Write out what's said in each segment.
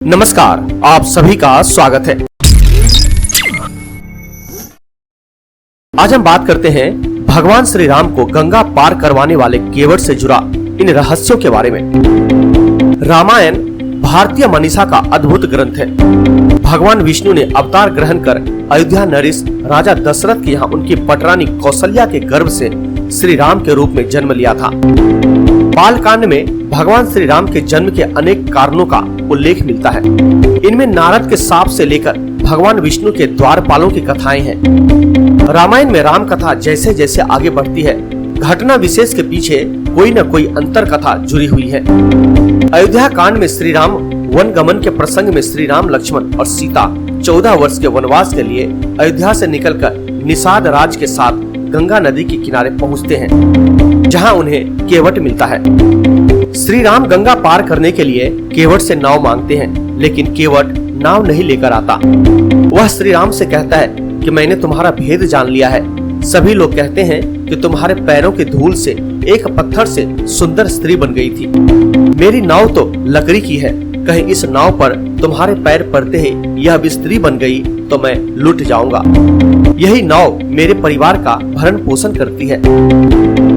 नमस्कार, आप सभी का स्वागत है। आज हम बात करते हैं भगवान श्री राम को गंगा पार करवाने वाले केवट से जुड़ा इन रहस्यों के बारे में। रामायण भारतीय मनीषा का अद्भुत ग्रंथ है। भगवान विष्णु ने अवतार ग्रहण कर अयोध्या नरेश राजा दशरथ के यहाँ उनकी पटरानी कौशल्या के गर्भ से श्री राम के रूप में जन्म लिया था। बाल कांड में भगवान श्री राम के जन्म के अनेक कारणों का उल्लेख मिलता है। इनमें नारद के शाप से लेकर भगवान विष्णु के द्वारपालों की कथाएं हैं। रामायण में राम कथा जैसे जैसे आगे बढ़ती है, घटना विशेष के पीछे कोई न कोई अंतर कथा जुड़ी हुई है। अयोध्या कांड में श्री राम वन गमन के प्रसंग में श्री राम, लक्ष्मण और सीता 14 वर्ष के वनवास के लिए अयोध्या से निकलकर निषाद राज के साथ गंगा नदी के किनारे पहुंचते हैं, जहां उन्हें केवट मिलता है। श्री राम गंगा पार करने के लिए केवट से नाव मांगते हैं, लेकिन केवट नाव नहीं लेकर आता। वह श्री राम से कहता है कि मैंने तुम्हारा भेद जान लिया है। सभी लोग कहते हैं कि तुम्हारे पैरों की धूल से एक पत्थर से सुंदर स्त्री बन गई थी। मेरी नाव तो लकड़ी की है, कहीं इस नाव पर तुम्हारे पैर पड़ते ही यह भी स्त्री बन गई तो मैं लुट जाऊंगा। यही नाव मेरे परिवार का भरण पोषण करती है।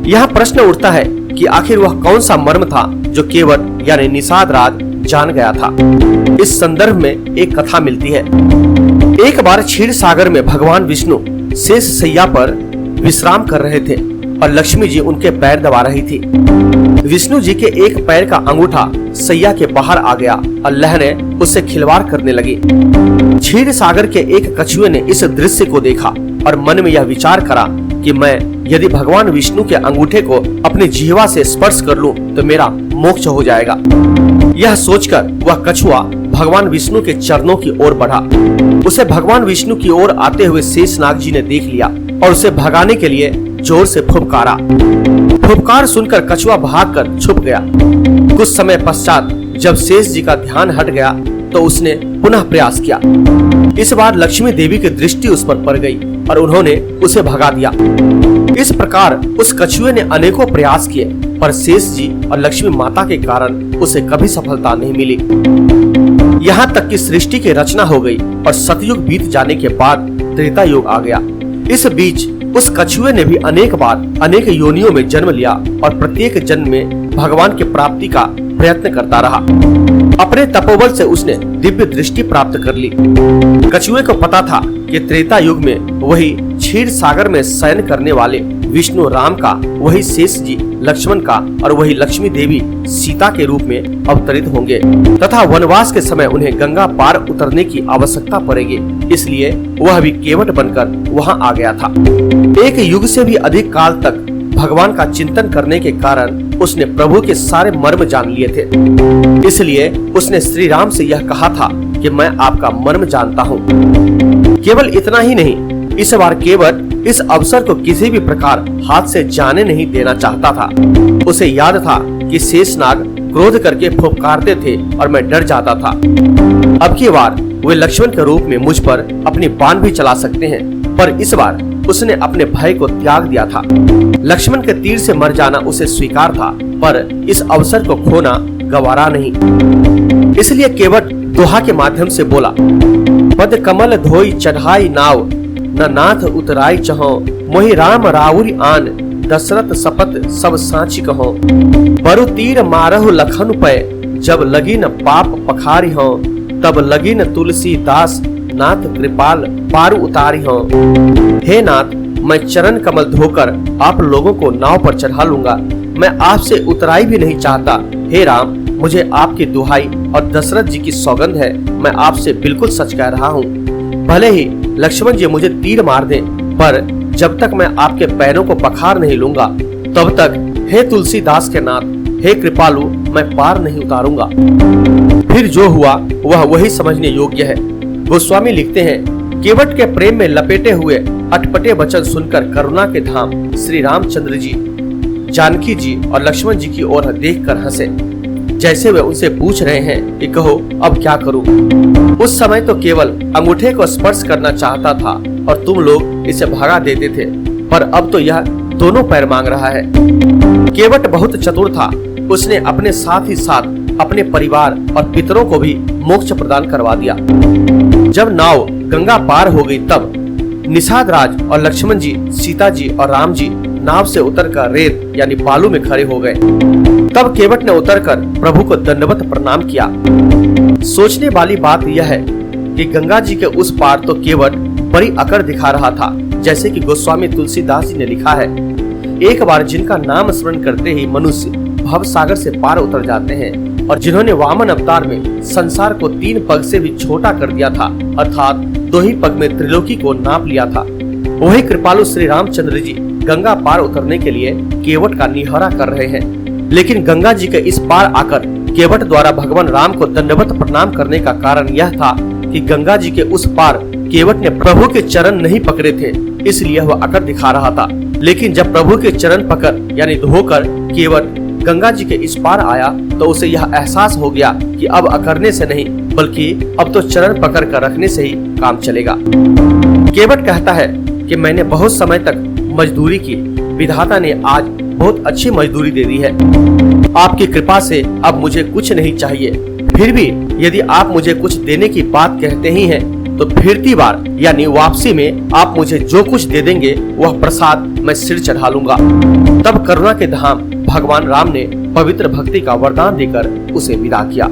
यहाँ प्रश्न उठता है कि आखिर वह कौन सा मर्म था जो केवट यानी निषाद राज जान गया था। इस संदर्भ में एक कथा मिलती है। एक बार क्षीर सागर में भगवान विष्णु शेष शैया पर विश्राम कर रहे थे और लक्ष्मी जी उनके पैर दबा रही थी। विष्णु जी के एक पैर का अंगूठा सैया के बाहर आ गया और लहरें उससे खिलवाड़ करने लगी। क्षीर सागर के एक कछुए ने इस दृश्य को देखा और मन में यह विचार करा कि मैं यदि भगवान विष्णु के अंगूठे को अपनी जिह्वा से स्पर्श कर लूं तो मेरा मोक्ष हो जाएगा। यह सोचकर वह कछुआ भगवान विष्णु के चरणों की ओर बढ़ा। उसे भगवान विष्णु की ओर आते हुए शेषनाग जी ने देख लिया और उसे भगाने के लिए जोर से फुफकारा। फुफकार सुनकर कछुआ भागकर छुप गया। कुछ समय पश्चात जब शेष जी का ध्यान हट गया तो उसने पुनः प्रयास किया। इस बार लक्ष्मी देवी की दृष्टि उस पर पड़ गई और उन्होंने उसे भगा दिया। इस प्रकार उस कछुए ने अनेकों प्रयास किए, पर शेष जी और लक्ष्मी माता के कारण उसे कभी सफलता नहीं मिली। यहाँ तक कि सृष्टि की रचना हो गई और सतयुग बीत जाने के बाद त्रेता युग आ गया। इस बीच उस कछुए ने भी अनेक बार अनेक योनियों में जन्म लिया और प्रत्येक जन्म में भगवान की प्राप्ति का प्रयत्न करता रहा। अपने तपोबल से उसने दिव्य दृष्टि प्राप्त कर ली। कछुए को पता था कि त्रेता युग में वही क्षीर सागर में शयन करने वाले विष्णु राम का, वही शेष जी लक्ष्मण का और वही लक्ष्मी देवी सीता के रूप में अवतरित होंगे तथा वनवास के समय उन्हें गंगा पार उतरने की आवश्यकता पड़ेगी। इसलिए वह भी केवट बनकर वहां आ गया था। एक युग से भी अधिक काल तक भगवान का चिंतन करने के कारण उसने प्रभु के सारे मर्म जान लिए थे। इसलिए उसने श्री राम से यह कहा था कि मैं आपका मर्म जानता हूँ। केवल इतना ही नहीं, इस बार केवट इस अवसर को किसी भी प्रकार हाथ से जाने नहीं देना चाहता था। उसे याद था कि शेषनाग क्रोध करके फुफकारते थे और मैं डर जाता था। अब की बार वे लक्ष्मण के रूप में मुझ पर अपनी बाण भी चला सकते हैं, पर इस बार उसने अपने भय को त्याग दिया था। लक्ष्मण के तीर से मर जाना उसे स्वीकार था, पर इस अवसर को खोना गवारा नहीं। इसलिए केवट दोहा के माध्यम से बोला, पद कमल धोई चढ़ाई नाव, न नाथ उतराई चहो, मोहि राम राउरी आन, दशरथ सपत सब साची कहो। बरु तीर मारहु लखन पे, जब लगी न पाप पखारी हो, तब लगी न तुलसी दास, नाथ कृपाल पारू उतारी हो। हे नाथ, मैं चरण कमल धोकर आप लोगों को नाव पर चढ़ा लूंगा। मैं आपसे उतराई भी नहीं चाहता। हे राम, मुझे आपकी दुहाई और दशरथ जी की सौगंध है, मैं आपसे बिल्कुल सच कह रहा हूँ। भले ही लक्ष्मण जी मुझे तीर मार दें, पर जब तक मैं आपके पैरों को पखार नहीं लूंगा तब तक हे तुलसीदास के नाथ, हे कृपालु, मैं पार नहीं उतारूंगा। फिर जो हुआ वह वही समझने योग्य है। गोस्वामी लिखते हैं, केवट के प्रेम में लपेटे हुए अटपटे वचन सुनकर करुणा के धाम श्री रामचंद्र जी जानकी जी और लक्ष्मण जी की ओर देखकर हंसे, जैसे वे उनसे पूछ रहे हैं कि कहो अब क्या करूं। उस समय तो केवल अंगूठे को स्पर्श करना चाहता था और तुम लोग इसे भगा देते थे, पर अब तो यह दोनों पैर मांग रहा है। केवट बहुत चतुर था। उसने अपने साथ ही साथ अपने परिवार और पितरों को भी मोक्ष प्रदान करवा दिया। जब नाव गंगा पार हो गई तब निषाद राज और लक्ष्मण जी, सीता जी और राम जी नाव से उतरकर रेत यानी बालू में खड़े हो गए। तब केवट ने उतरकर प्रभु को दंडवत प्रणाम किया। सोचने वाली बात यह है कि गंगा जी के उस पार तो केवट बड़ी अकड़ दिखा रहा था, जैसे कि गोस्वामी तुलसीदास जी ने लिखा है, एक बार जिनका नाम स्मरण करते ही मनुष्य भव सागर से पार उतर जाते हैं, और जिन्होंने वामन अवतार में संसार को 3 पग से भी छोटा कर दिया था, अर्थात 2 ही पग में त्रिलोकी को नाप लिया था, वही कृपालु श्री रामचंद्र जी गंगा पार उतरने के लिए केवट का निहरा कर रहे हैं। लेकिन गंगा जी के इस पार आकर केवट द्वारा भगवान राम को दंडवत प्रणाम करने का कारण यह था कि गंगा जी के उस पार केवट ने प्रभु के चरण नहीं पकड़े थे, इसलिए वह अकड़ दिखा रहा था। लेकिन जब प्रभु के चरण पकड़ यानी धोकर केवट गंगा जी के इस पार आया तो उसे यह एहसास हो गया कि अब अकड़ने से नहीं बल्कि अब तो चरण पकड़ कर रखने से ही काम चलेगा। केवट कहता है कि मैंने बहुत समय तक मजदूरी की, विधाता ने आज बहुत अच्छी मजदूरी दे दी है। आपकी कृपा से अब मुझे कुछ नहीं चाहिए, फिर भी यदि आप मुझे कुछ देने की बात कहते ही हैं तो फिरती बार यानी वापसी में आप मुझे जो कुछ दे देंगे वह प्रसाद मैं सिर चढ़ा लूंगा। तब करुणा के धाम भगवान राम ने पवित्र भक्ति का वरदान देकर उसे विदा किया।